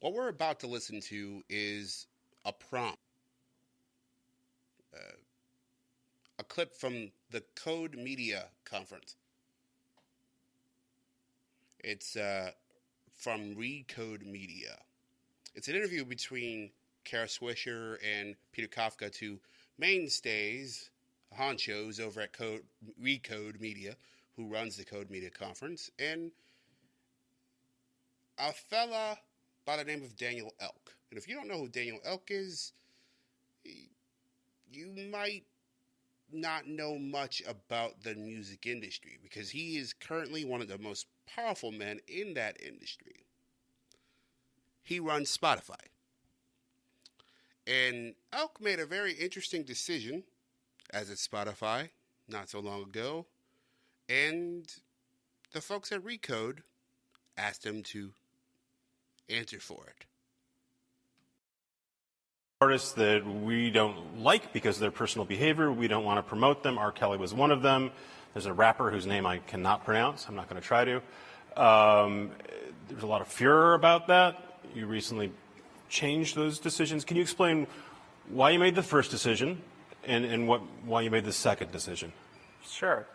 What we're about to listen to is a prompt, uh, a clip from the Code Media Conference. It's from Recode Media. It's an interview between Kara Swisher and Peter Kafka, two mainstays, honchos over at Recode Media, who runs the Code Media Conference, and a fella by the name of Daniel Elk. And if you don't know who Daniel Elk is, you might not know much about the music industry because he is currently one of the most powerful men in that industry. He runs Spotify. And Elk made a very interesting decision as at Spotify not so long ago. And the folks at Recode asked him to answer for it. Artists that we don't like because of their personal behavior. We don't want to promote them. R. Kelly was one of them. There's a rapper whose name I cannot pronounce. I'm not going to try to. There's a lot of furor about that. You recently changed those decisions. Can you explain why you made the first decision and why you made the second decision? Sure.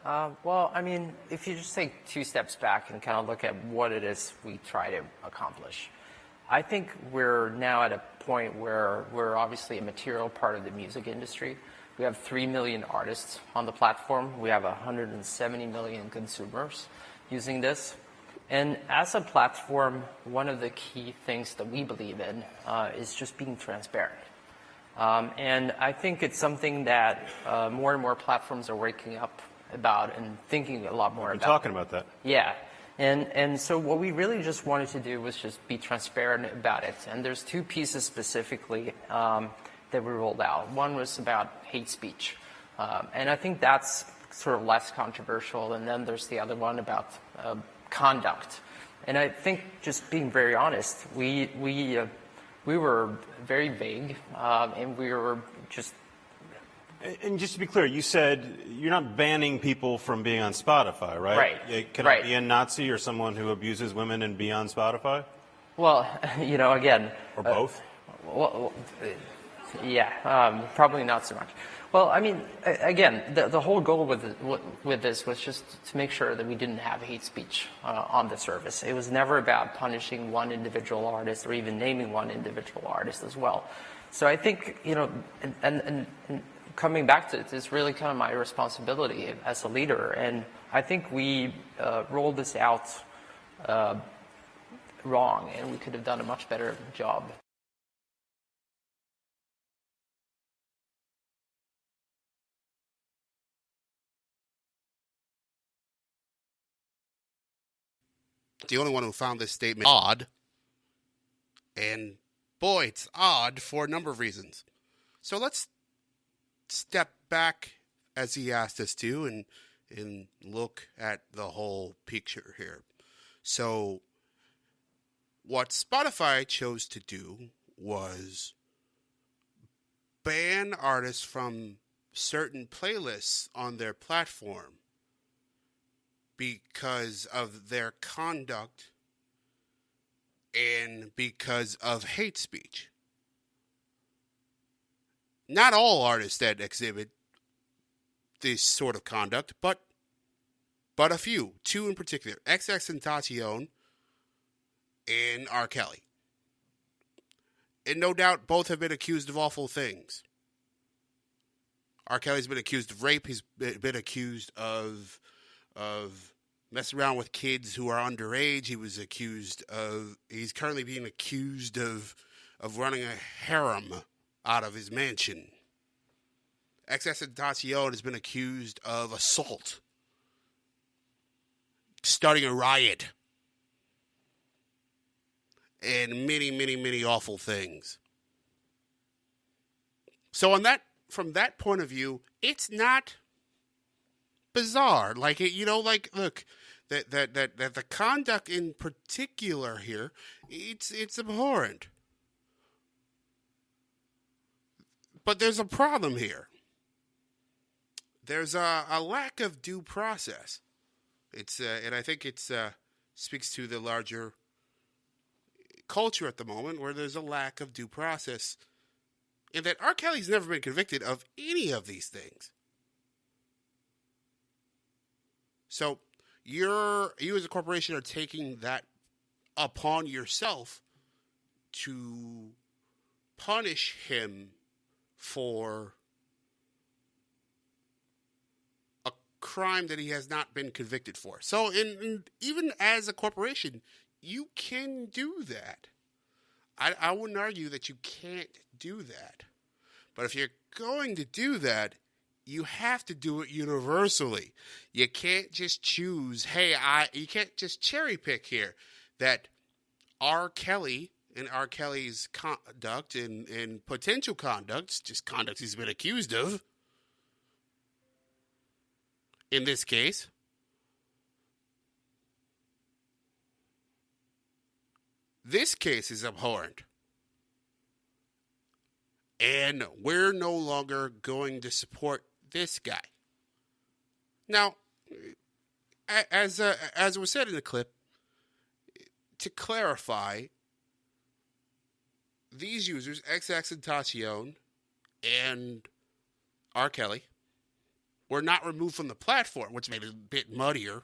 Well, I mean, if you just take two steps back and kind of look at what it is we try to accomplish, I think we're now at a point where we're obviously a material part of the music industry. We have 3 million artists on the platform. We have 170 million consumers using this. And as a platform, one of the key things that we believe in is just being transparent. And I think it's something that more and more platforms are waking up about and thinking a lot more about. Talking about that. Yeah. And so what we really just wanted to do was just be transparent about it. And there's two pieces specifically that we rolled out. One was about hate speech. And I think that's sort of less controversial. And then there's the other one about conduct. And I think, just being very honest, we were very vague, and we were just. And just to be clear, you said you're not banning people from being on Spotify, right? Right. Can I be a Nazi or someone who abuses women and be on Spotify? Well, again. Or both? Probably not so much. Well, I mean, again, the whole goal with this was just to make sure that we didn't have hate speech on the service. It was never about punishing one individual artist or even naming one individual artist as well. So I think, and coming back to it, it's really kind of my responsibility as a leader. And I think we rolled this out wrong, and we could have done a much better job. The only one who found this statement odd. And boy, it's odd for a number of reasons. So let's step back as he asked us to and look at the whole picture here. So what Spotify chose to do was ban artists from certain playlists on their platform because of their conduct and because of hate speech. Not all artists that exhibit this sort of conduct, but a few. Two in particular, XXXTentacion and R. Kelly. And no doubt both have been accused of awful things. R. Kelly's been accused of rape. He's been accused of messing around with kids who are underage. He's currently being accused of running a harem out of his mansion. XXXTentacion has been accused of assault, starting a riot, and many, many, many awful things. So from that point of view, it's not bizarre. Look, that the conduct in particular here, it's abhorrent. But there's a problem here. There's a lack of due process. And I think it's speaks to the larger culture at the moment where there's a lack of due process, and that R. Kelly's never been convicted of any of these things. So you as a corporation are taking that upon yourself to punish him for a crime that he has not been convicted for. So even as a corporation, you can do that. I wouldn't argue that you can't do that. But if you're going to do that, you have to do it universally. You can't just choose, you can't just cherry pick here that R. Kelly and R. Kelly's conduct and potential conduct, just conduct he's been accused of, in this case, this case is abhorrent. And we're no longer going to support this guy. Now, as was said in the clip, to clarify, these users, XXXTentacion and R. Kelly, were not removed from the platform, which made it a bit muddier.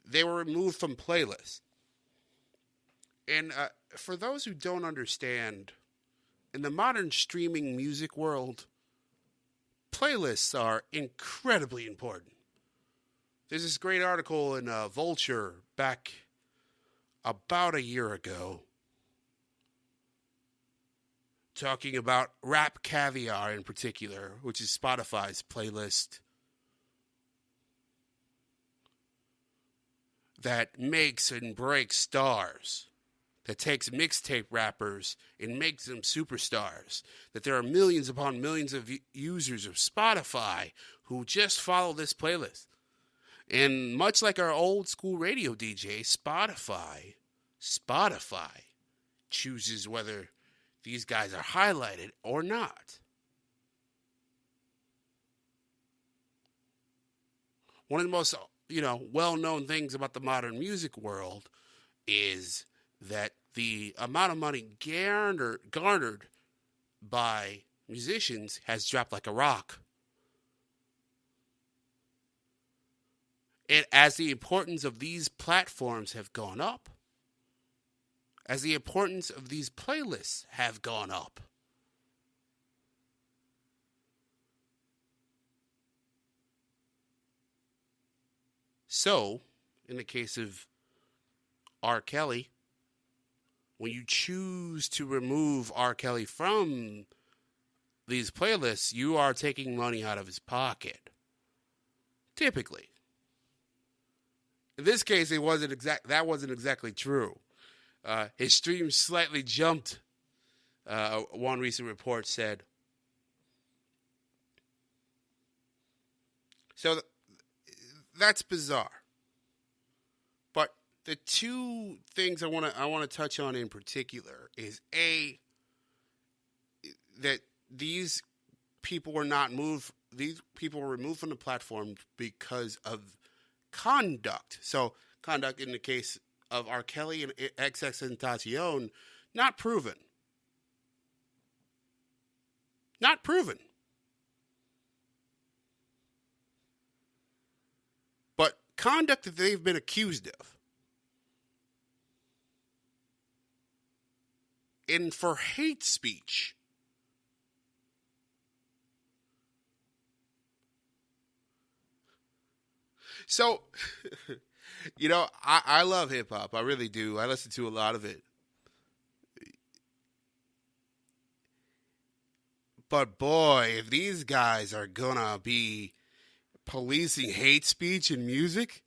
They were removed from playlists. And for those who don't understand, in the modern streaming music world, playlists are incredibly important. There's this great article in Vulture back about a year ago talking about Rap Caviar in particular, which is Spotify's playlist that makes and breaks stars, that takes mixtape rappers and makes them superstars, that there are millions upon millions of users of Spotify who just follow this playlist. And much like our old school radio DJ, Spotify chooses whether these guys are highlighted or not. One of the most, well-known things about the modern music world is that the amount of money garnered by musicians has dropped like a rock. And as the importance of these platforms have gone up, as the importance of these playlists have gone up, so, in the case of R. Kelly, when you choose to remove R. Kelly from these playlists, you are taking money out of his pocket. Typically. In this case, that wasn't exactly true. His streams slightly jumped, one recent report said. So that's bizarre. But the two things I want to touch on in particular is that these people were not moved. These people were removed from the platform because of conduct. So conduct in the case of R. Kelly and XXXTentacion, not proven. Not proven. But conduct that they've been accused of. And for hate speech. So, I love hip-hop. I really do. I listen to a lot of it. But boy, if these guys are gonna be policing hate speech in music,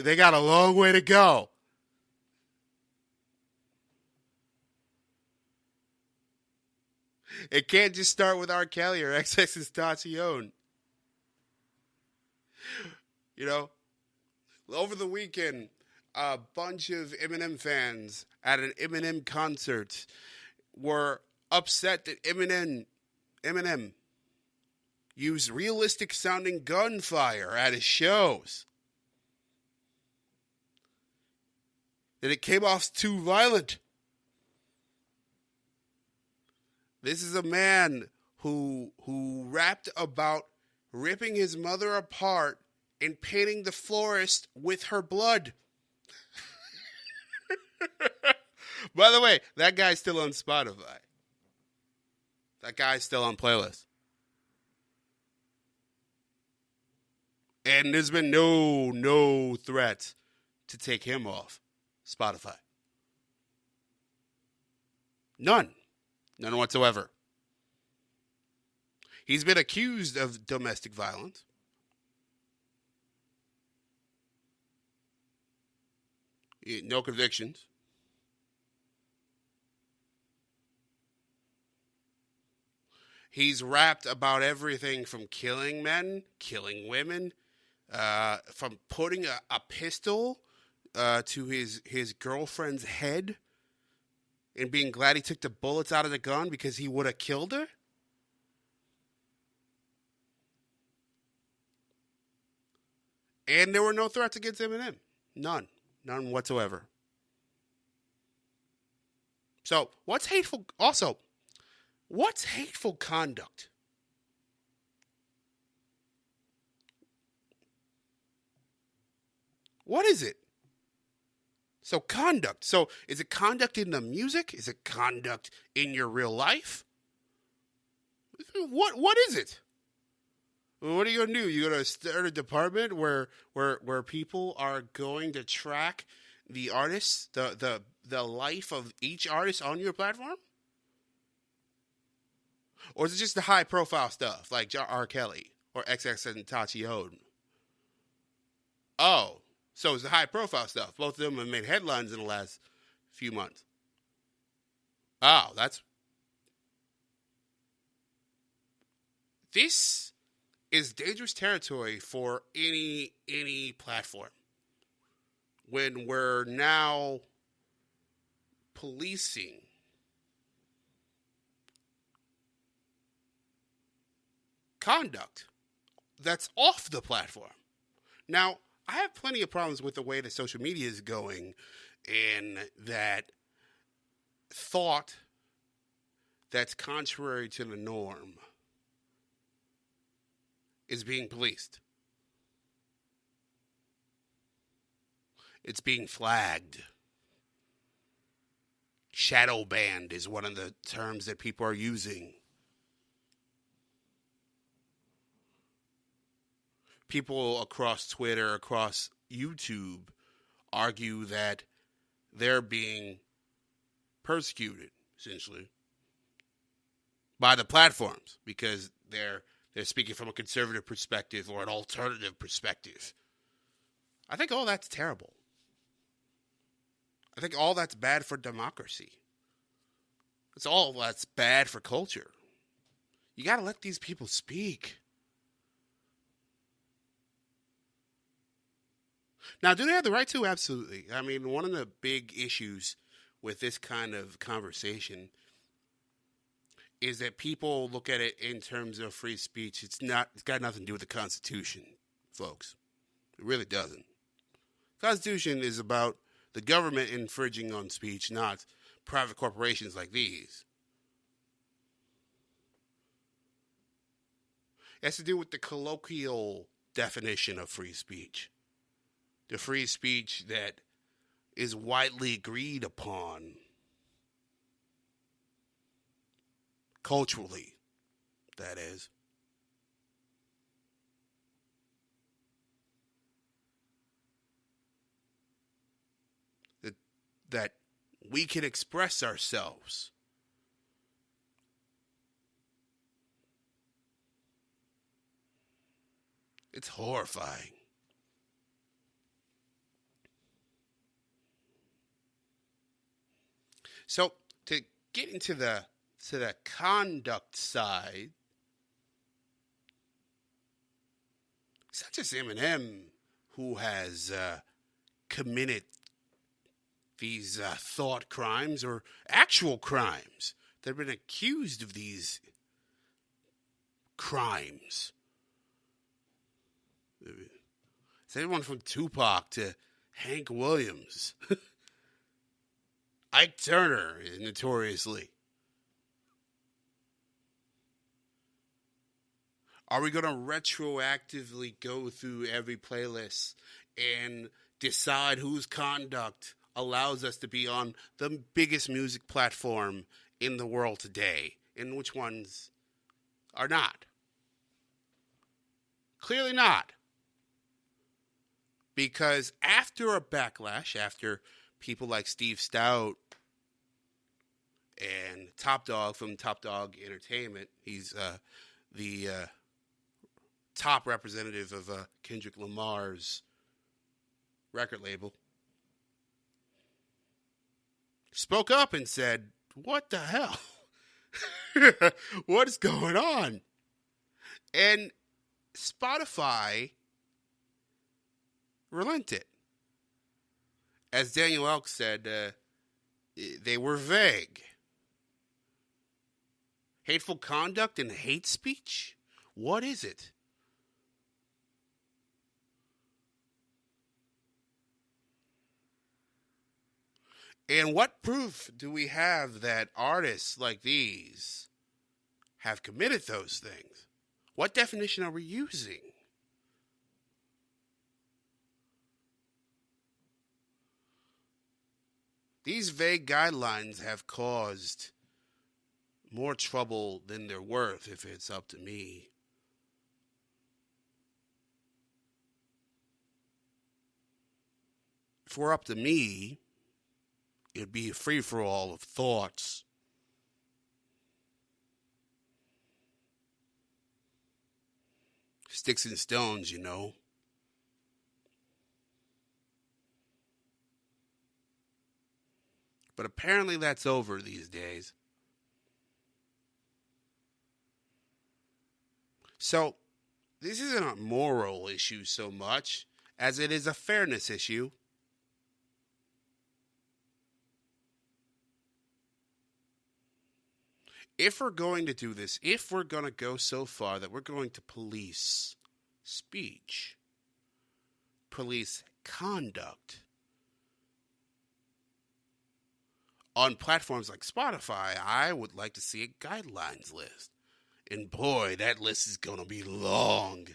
they got a long way to go. It can't just start with R. Kelly or XXXTentacion. Over the weekend, a bunch of Eminem fans at an Eminem concert were upset that Eminem use realistic sounding gunfire at his shows. That it came off too violent. This is a man who rapped about ripping his mother apart and painting the florist with her blood. By the way, that guy's still on Spotify. That guy's still on playlist. And there's been no threat to take him off Spotify. None whatsoever. He's been accused of domestic violence. No convictions. He's rapped about everything from killing men, killing women, from putting a pistol to his girlfriend's head and being glad he took the bullets out of the gun because he would have killed her. And there were no threats against Eminem. None whatsoever. So, what's hateful? Also, what's hateful conduct? What is it? So conduct. So is it conduct in the music? Is it conduct in your real life? What is it? What are you gonna do? You gonna start a department where people are going to track the artists, the life of each artist on your platform? Or is it just the high profile stuff like R. Kelly or XXXTentacion? Oh, so it's the high profile stuff. Both of them have made headlines in the last few months. Oh, this is dangerous territory for any platform. When we're now policing conduct that's off the platform. Now, I have plenty of problems with the way that social media is going and that thought that's contrary to the norm is being policed. It's being flagged. Shadow banned is one of the terms that people are using. People across Twitter, across YouTube, argue that they're being persecuted, essentially, by the platforms because they're speaking from a conservative perspective or an alternative perspective. I think all that's terrible. I think all that's bad for democracy. It's all that's bad for culture. You got to let these people speak. Now, do they have the right to? Absolutely. I mean, one of the big issues with this kind of conversation is that people look at it in terms of free speech. It's got nothing to do with the Constitution, folks. It really doesn't. The Constitution is about the government infringing on speech, not private corporations like these. It has to do with the colloquial definition of free speech. The free speech that is widely agreed upon culturally, that is. That we can express ourselves. It's horrifying. So to get into the conduct side, it's not just Eminem who has committed these thought crimes or actual crimes that have been accused of these crimes. It's everyone from Tupac to Hank Williams. Ike Turner, notoriously. Are we going to retroactively go through every playlist and decide whose conduct allows us to be on the biggest music platform in the world today, and which ones are not? Clearly not. Because after a backlash, after people like Steve Stout and Top Dog from Top Dog Entertainment, he's the top representative of Kendrick Lamar's record label, spoke up and said, what the hell? What is going on? And Spotify relented. As Daniel Elk said, they were vague. Hateful conduct and hate speech? What is it? And what proof do we have that artists like these have committed those things? What definition are we using? These vague guidelines have caused more trouble than they're worth, if it's up to me. If we're up to me, it'd be a free-for-all of thoughts. Sticks and stones, you know. But apparently that's over these days. So, this isn't a moral issue so much as it is a fairness issue. If we're going to do this, if we're going to go so far that we're going to police speech, police conduct on platforms like Spotify, I would like to see a guidelines list. And boy, that list is going to be long.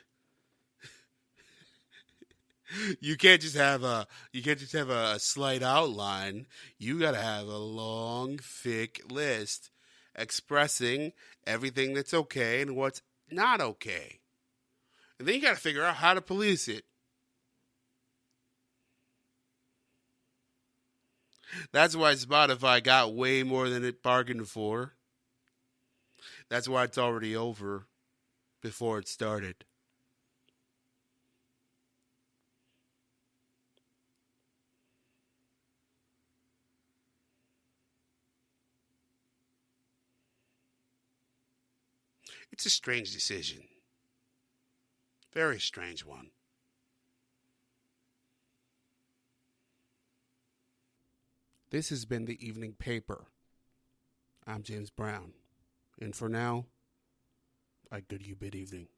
You can't just have a slight outline. You got to have a long, thick list expressing everything that's okay and what's not okay. And then you got to figure out how to police it. That's why Spotify got way more than it bargained for. That's why it's already over before it started. It's a strange decision. Very strange one. This has been the Evening Paper. I'm James Brown. And for now, I bid you good evening.